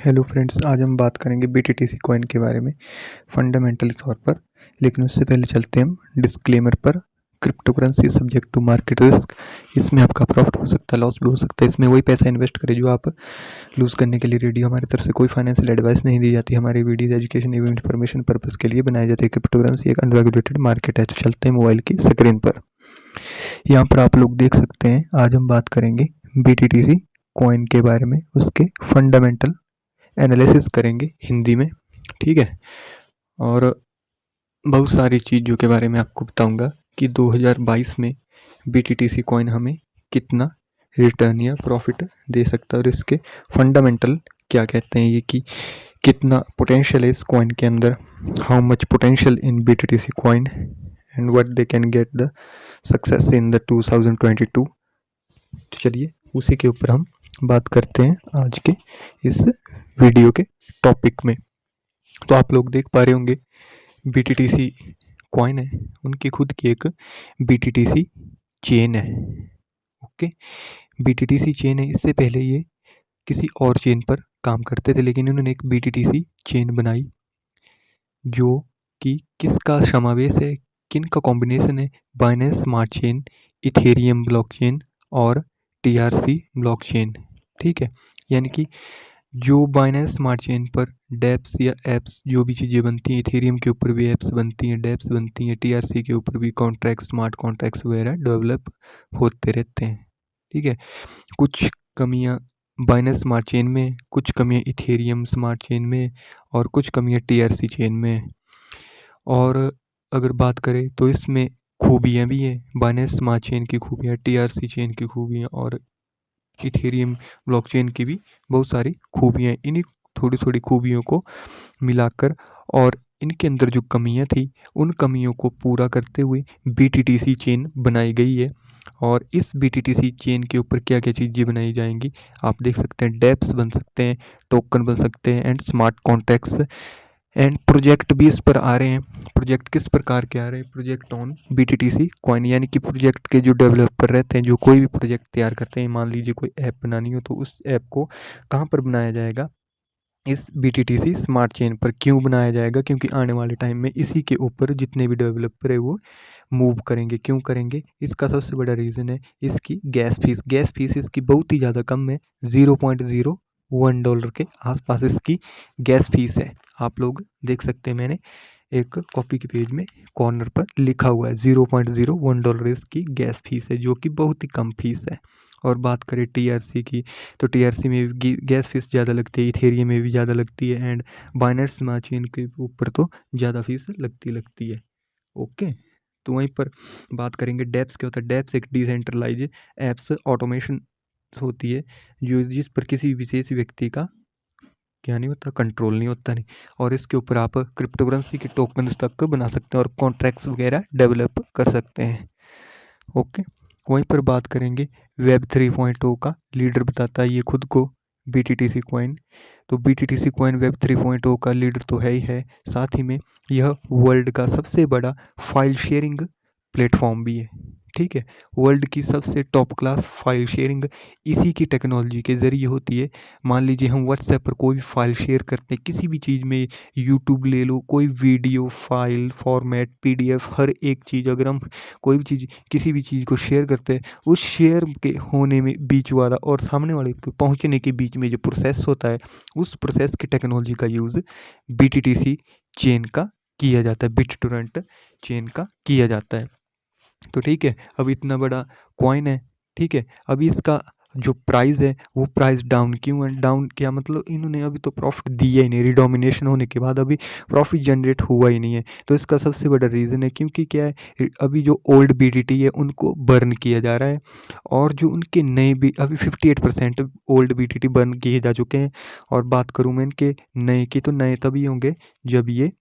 Hello friends, आज हम बात करेंगे बीटीटीसी कॉइन के बारे में फंडामेंटल तौर पर। लेकिन उससे पहले चलते हैं हम डिस्क्लेमर पर। Crypto currency subject to market risk. इसमें आपका प्रॉफिट हो सकता है, लॉस भी हो सकता है। इसमें वही पैसा इन्वेस्ट करें जो आप लूज़ करने के लिए रेडी हो। हमारी तरफ से कोई फाइनेंशियल एडवाइस नहीं दी जाती। हमारी वीडियोज एजुकेशन एवं इन्फॉर्मेशन पर्पज़ के लिए बनाए जाते हैं। क्रिप्टो करेंसी एक अनरेगुलेटेड मार्केट है। तो चलते हैं मोबाइल की स्क्रीन पर। यहाँ पर आप लोग देख सकते हैं, आज हम बात करेंगे बीटीटीसी कॉइन के बारे में, उसके फंडामेंटल एनालिसिस करेंगे हिंदी में, ठीक है। और बहुत सारी चीज़ों के बारे में आपको बताऊंगा कि 2022 में बीटीटीसी कॉइन हमें कितना रिटर्न या प्रॉफिट दे सकता है और इसके फंडामेंटल क्या कहते हैं, ये कि कितना पोटेंशियल है इस कॉइन के अंदर, how much potential in BTTC coin and what they can get the success in the 2022। तो चलिए उसी के ऊपर हम बात करते हैं आज के इस वीडियो के टॉपिक में। तो आप लोग देख पा रहे होंगे बीटीटीसी कॉइन है, उनकी खुद की एक बीटीटीसी चेन है। ओके, बीटीटीसी चेन है। इससे पहले ये किसी और चेन पर काम करते थे, लेकिन इन्होंने एक बीटीटीसी चेन बनाई जो कि किसका समावेश है, किन का कॉम्बिनेशन है। Binance smart chain, Ethereum blockchain और टीआरसी ब्लॉकचेन, ठीक है। यानी कि जो बाइनेंस स्मार्ट चेन पर डेप्स या एप्स जो भी चीज़ें बनती हैं, इथेरियम के ऊपर भी एप्स बनती हैं, डेप्स बनती हैं, टीआरसी के ऊपर भी कॉन्ट्रैक्ट, स्मार्ट कॉन्ट्रैक्ट्स वगैरह डेवलप होते रहते हैं, ठीक है। कुछ कमियां बाइनेंस स्मार्ट चेन में, कुछ कमियां इथेरियम स्मार्ट चेन में और कुछ कमियां टीआरसी चेन में। और अगर बात करें तो इसमें खूबियाँ भी हैं, बाइनेंस स्मार्ट चेन की खूबियाँ, टीआरसी चेन की खूबियाँ और इथेरियम ब्लॉकचेन की भी बहुत सारी खूबियाँ। इन्हीं थोड़ी थोड़ी खूबियों को मिलाकर और इनके अंदर जो कमियां थी उन कमियों को पूरा करते हुए बीटीटीसी चेन बनाई गई है। और इस बीटीटीसी चेन के ऊपर क्या क्या चीज़ें बनाई जाएंगी आप देख सकते हैं। डेप्स बन सकते हैं, टोकन बन सकते हैं and smart contracts and project भी इस पर आ रहे हैं। प्रोजेक्ट किस प्रकार के आ रहे हैं? प्रोजेक्ट ऑन बीटीटीसी कॉइन, यानी कि प्रोजेक्ट के जो डेवलपर रहते हैं, जो कोई भी प्रोजेक्ट तैयार करते हैं, मान लीजिए कोई ऐप बनानी हो तो उस ऐप को कहाँ पर बनाया जाएगा? इस बीटीटीसी स्मार्ट चेन पर। क्यों बनाया जाएगा? क्योंकि आने वाले टाइम में इसी के ऊपर जितने भी डेवलपर है वो मूव करेंगे। क्यों करेंगे? इसका सबसे बड़ा रीज़न है इसकी गैस फीस। गैस फीस इसकी बहुत ही ज़्यादा कम है, $0.01 के आसपास इसकी गैस फीस है। आप लोग देख सकते हैं, मैंने एक कॉपी के पेज में कॉर्नर पर लिखा हुआ है $0.01 इसकी गैस फीस है, जो कि बहुत ही कम फीस है। और बात करें टीआरसी की, तो टीआरसी में भी गैस फीस ज़्यादा लगती है, इथेरियम में भी ज़्यादा लगती है एंड बाइनेंस स्मार्ट चेन के ऊपर तो ज़्यादा फीस लगती है। ओके, तो वहीं पर बात करेंगे डेप्स। क्या होता है? डेप्स एक डिसेंट्रलाइज एप्स ऑटोमेशन होती है जो जिस पर किसी विशेष व्यक्ति का क्या नहीं होता, कंट्रोल नहीं होता नहीं। और इसके ऊपर आप क्रिप्टो करेंसी के टोकन्स तक बना सकते हैं और कॉन्ट्रैक्ट्स वगैरह डेवलप कर सकते हैं। ओके, वहीं पर बात करेंगे वेब 3.0 का। लीडर बताता है ये खुद को, बीटीटीसी कॉइन। तो बीटीटीसी कॉइन वेब 3.0 का लीडर तो है ही है, साथ ही में यह वर्ल्ड का सबसे बड़ा फाइल शेयरिंग प्लेटफॉर्म भी है, ठीक है। वर्ल्ड की सबसे टॉप क्लास फाइल शेयरिंग इसी की टेक्नोलॉजी के ज़रिए होती है। मान लीजिए हम व्हाट्सएप पर कोई भी फाइल शेयर करते हैं, किसी भी चीज़ में, यूट्यूब ले लो, कोई वीडियो फाइल फॉर्मेट पीडीएफ, हर एक चीज़ अगर हम कोई भी चीज़ किसी भी चीज़ को शेयर करते हैं, उस शेयर के होने में बीच वाला और सामने वाले को पहुंचने के बीच में जो प्रोसेस होता है, उस प्रोसेस की टेक्नोलॉजी का यूज़ बीटीटीसी चेन का किया जाता है, बिटटोरेंट चेन का किया जाता है। तो ठीक है, अब इतना बड़ा कॉइन है, ठीक है। अभी इसका जो प्राइस है वो प्राइस डाउन क्यों है? डाउन क्या मतलब? इन्होंने अभी तो प्रॉफिट दिया ही नहीं, रिडोमिनेशन होने के बाद अभी प्रॉफिट जनरेट हुआ ही नहीं है। तो इसका सबसे बड़ा रीज़न है क्योंकि क्या है, अभी जो ओल्ड बीटीटी है उनको बर्न किया जा रहा है और जो उनके नए भी अभी 58% ओल्ड बीटीटी बर्न किए जा चुके हैं। और बात करूँ मैं इनके नए की, तो नए तभी होंगे जब ये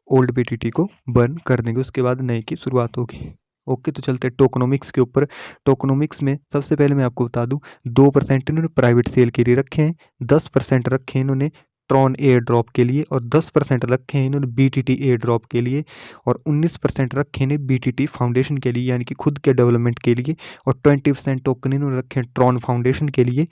ओल्ड बीटीटी को बर्न कर देंगे, उसके बाद नए की शुरुआत होगी। ओके, तो चलते हैं टोकनोमिक्स के ऊपर। टोकनोमिक्स में सबसे पहले मैं आपको बता दूं, 2% इन्होंने प्राइवेट सेल के लिए रखे हैं, 10% रखे हैं इन्होंने ट्रॉन एयर ड्रॉप के लिए और 10% रखे हैं इन्होंने बीटीटी एयर ड्रॉप के लिए और 19% रखे हैं बीटीटी फाउंडेशन के लिए, यानी कि खुद के डेवलपमेंट के लिए। और 20% टोकन इन्होंने रखे हैं ट्रॉन फाउंडेशन के लिए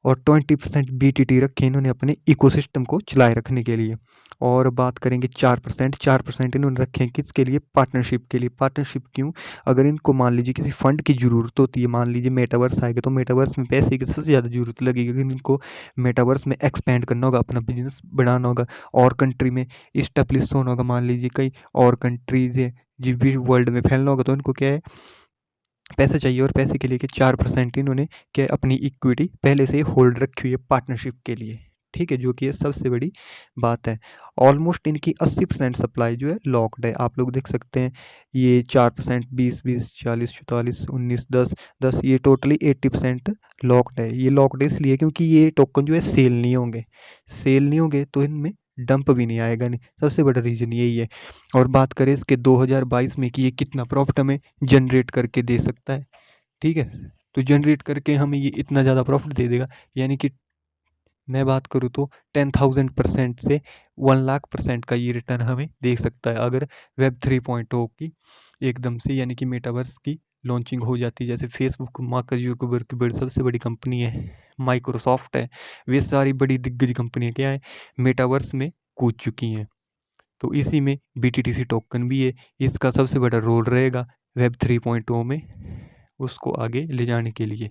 और 20% BTT रखे इन्होंने अपने इकोसिस्टम को चलाए रखने के लिए। और बात करेंगे 4% इन्होंने रखे हैं किसके लिए? पार्टनरशिप के लिए। पार्टनरशिप क्यों? अगर इनको मान लीजिए किसी फंड की ज़रूरत होती है, मान लीजिए मेटावर्स आएगा तो मेटावर्स में पैसे की सबसे ज़्यादा ज़रूरत लगेगी, अगर इनको मेटावर्स में एक्सपेंड करना होगा, अपना बिजनेस बढ़ाना होगा और कंट्री में इस्टेब्लिश होना होगा, मान लीजिए कई और कंट्रीज़ है जिस भी वर्ल्ड में फैलना होगा, तो इनको क्या है? पैसा चाहिए। और पैसे के लिए कि 4% इन्होंने क्या अपनी इक्विटी पहले से ही होल्ड रखी हुई है पार्टनरशिप के लिए, ठीक है, जो कि ये सबसे बड़ी बात है। ऑलमोस्ट इनकी 80% सप्लाई जो है लॉक्ड है। आप लोग देख सकते हैं ये 4%, 20, 40, 44, 19, 10, ये टोटली 80% लॉक्ड है। ये लॉक्ड इसलिए क्योंकि ये टोकन जो है सेल नहीं होंगे तो इनमें डंप भी नहीं आएगा, नहीं, सबसे बड़ा रीज़न यही है। और बात करें इसके 2022 में कि ये कितना प्रॉफिट हमें जनरेट करके दे सकता है, ठीक है, तो जनरेट करके हमें ये इतना ज़्यादा प्रॉफिट दे देगा, यानी कि मैं बात करूँ तो 10,000% से 1,00,000% का ये रिटर्न हमें दे सकता है अगर वेब 3.0 की एकदम से यानी कि मेटावर्स की लॉन्चिंग हो जाती है। जैसे फेसबुक, मार्क जुकरबर्ग की बड़ी सबसे बड़ी कंपनी है, माइक्रोसॉफ्ट है, वे सारी बड़ी दिग्गज कंपनियाँ क्या है मेटावर्स में कूद चुकी हैं। तो इसी में BTTC टोकन भी है, इसका सबसे बड़ा रोल रहेगा वेब 3.0 में उसको आगे ले जाने के लिए।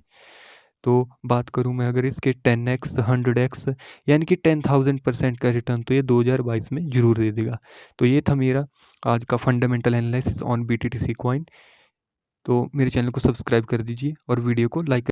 तो बात करूँ मैं अगर इसके 10x 100x यानी कि 10,000% का रिटर्न तो ये 2022 में ज़रूर दे देगा। तो ये था मेरा आज का fundamental analysis on BTTC coin. तो मेरे चैनल को सब्सक्राइब कर दीजिए और वीडियो को लाइक